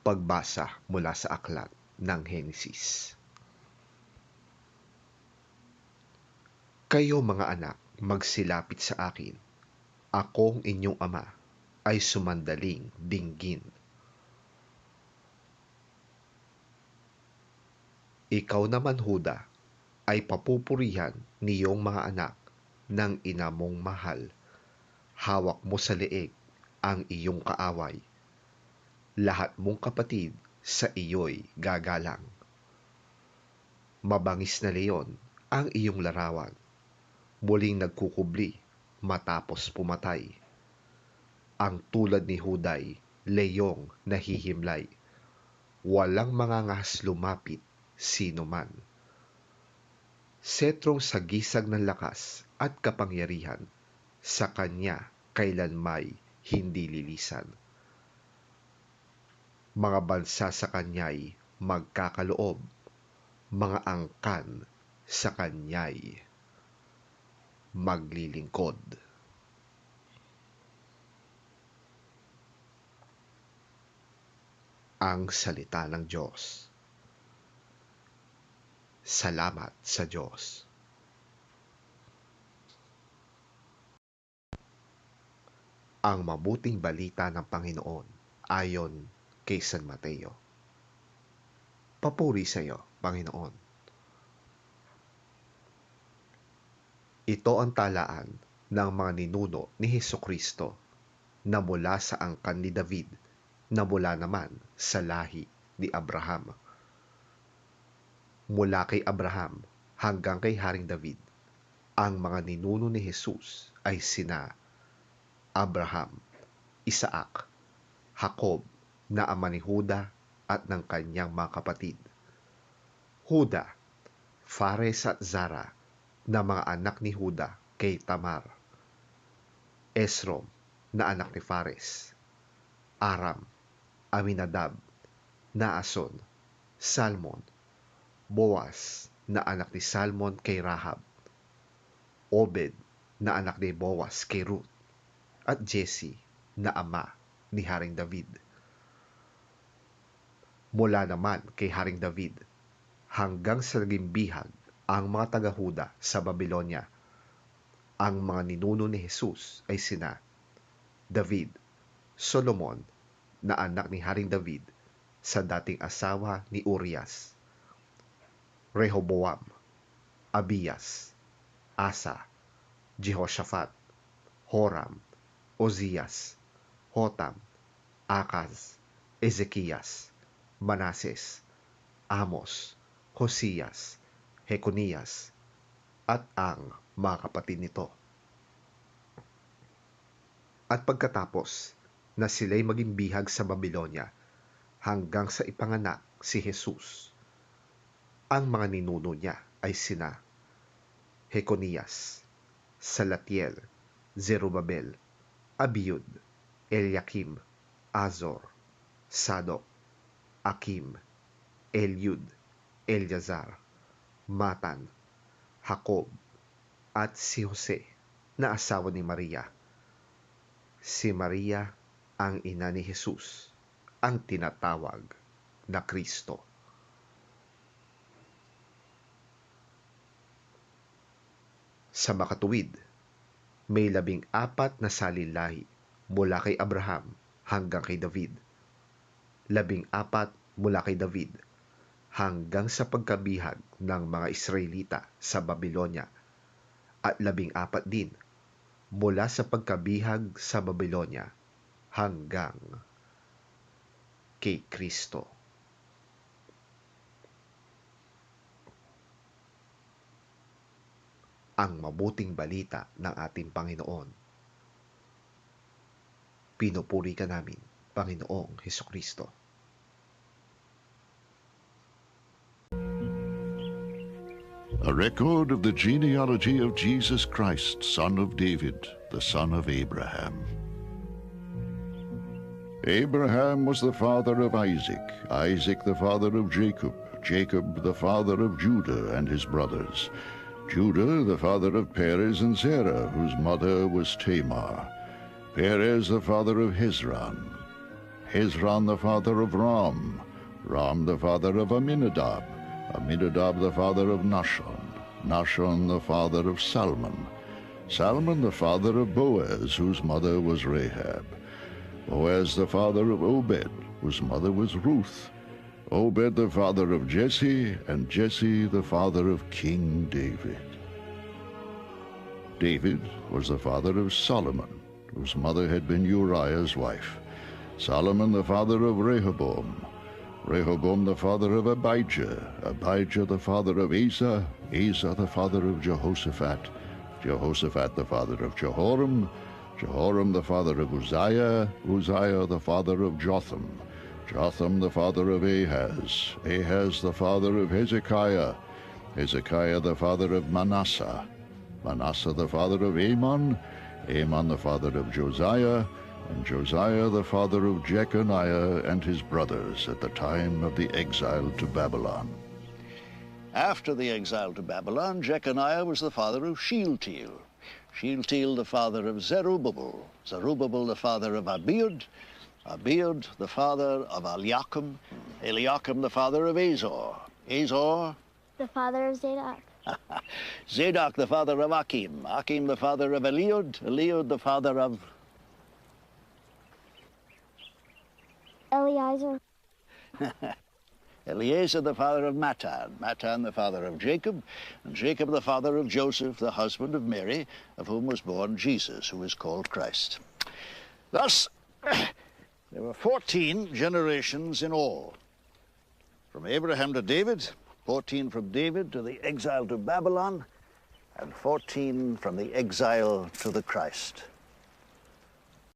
Pagbasa mula sa aklat ng Henesis. Kayo mga anak, magsilapit sa akin. Akong inyong ama ay sumandaling dinggin. Ikaw naman, Huda, ay papupurihan niyong mga anak ng ina mong mahal. Hawak mo sa leeg ang iyong kaaway. Lahat mong kapatid sa iyo'y gagalang. Mabangis na leon ang iyong larawan. Muling nagkukubli matapos pumatay. Ang tulad ni Huday, leyong nahihimlay. Walang mangangahas lumapit sino man. Setrong sagisag ng lakas at kapangyarihan, sa kanya kailanmay hindi lilisan. Mga bansa sa kanya'y magkakaloob, mga angkan sa kanya'y maglilingkod. Ang salita ng Diyos. Salamat sa Diyos. Ang mabuting balita ng Panginoon ayon kay San Mateo. Papuri sa iyo, Panginoon. Ito ang talaan ng mga ninuno ni Hesukristo na mula sa angkan ni David, na mula naman sa lahi ni Abraham. Mula kay Abraham hanggang kay Haring David, ang mga ninuno ni Jesus ay sina Abraham, Isaac, Jacob, na ama ni Huda at ng kanyang mga kapatid. Huda, Fares at Zara, na mga anak ni Huda kay Tamar. Esrom, na anak ni Fares. Aram, Aminadab, Naason, Salmon. Boaz, na anak ni Salmon kay Rahab. Obed, na anak ni Boaz kay Ruth. At Jesse, na ama ni Haring David. Mula naman kay Haring David hanggang sa naging bihag ang mga taga-Huda sa Babylonia. Ang mga ninuno ni Jesus ay sina David, Solomon, na anak ni Haring David sa dating asawa ni Urias. Rehoboam, Abias, Asa, Jehoshaphat, Horam, Ozias, Hotam, Akaz, Ezekias, Manases, Amos, Hosias, Jeconias, at ang mga kapatid nito. At pagkatapos na sila'y maging bihag sa Babylonia hanggang sa ipanganak si Jesus, ang mga ninuno niya ay sina Jeconias, Salatiel, Zerubabel, Abiud, Eliakim, Azor, Sadok, Akim, Eliud, Eleazar, Matan, Jacob, at si Jose, na asawa ni Maria. Si Maria ang ina ni Jesus, ang tinatawag na Kristo. Sa makatuwid, may 14 na salin-lahi mula kay Abraham hanggang kay David. 14 mula kay David hanggang sa pagkabihag ng mga Israelita sa Babylonia, at 14 din mula sa pagkabihag sa Babylonia hanggang kay Kristo. Ang mabuting balita ng ating Panginoon. Pinupuri ka namin, Panginoong Hesukristo. A record of the genealogy of Jesus Christ, son of David, the son of Abraham. Abraham was the father of Isaac, Isaac the father of Jacob, Jacob the father of Judah and his brothers, Judah the father of Perez and Zerah, whose mother was Tamar, Perez the father of Hezron, Hezron the father of Ram, Ram the father of Aminadab, Aminadab the father of Nahshon, Nahshon the father of Salmon, Salmon the father of Boaz, whose mother was Rahab, Boaz the father of Obed, whose mother was Ruth, Obed the father of Jesse, and Jesse the father of King David. David was the father of Solomon, whose mother had been Uriah's wife, Solomon the father of Rehoboam, Rehoboam the father of Abijah, Abijah the father of Asa, Asa the father of Jehoshaphat, Jehoshaphat the father of Jehoram, Jehoram the father of Uzziah, Uzziah the father of Jotham, Jotham the father of Ahaz, Ahaz the father of Hezekiah, Hezekiah the father of Manasseh, Manasseh the father of Amon, Amon the father of Josiah, and Josiah the father of Jeconiah and his brothers at the time of the exile to Babylon. After the exile to Babylon, Jeconiah was the father of Shealtiel, Shealtiel the father of Zerubbabel, Zerubbabel the father of Abiud, Abiud the father of Eliakim, Eliakim the father of Azor, Azor the father of Zadok, Zadok the father of Achim, Achim the father of Eliud, Eliud the father of Eliezer, Eliezer the father of Matan, Matan the father of Jacob, and Jacob the father of Joseph, the husband of Mary, of whom was born Jesus, who is called Christ. Thus, there were 14 generations in all. From Abraham to David, 14 from David to the exile to Babylon, and 14 from the exile to the Christ.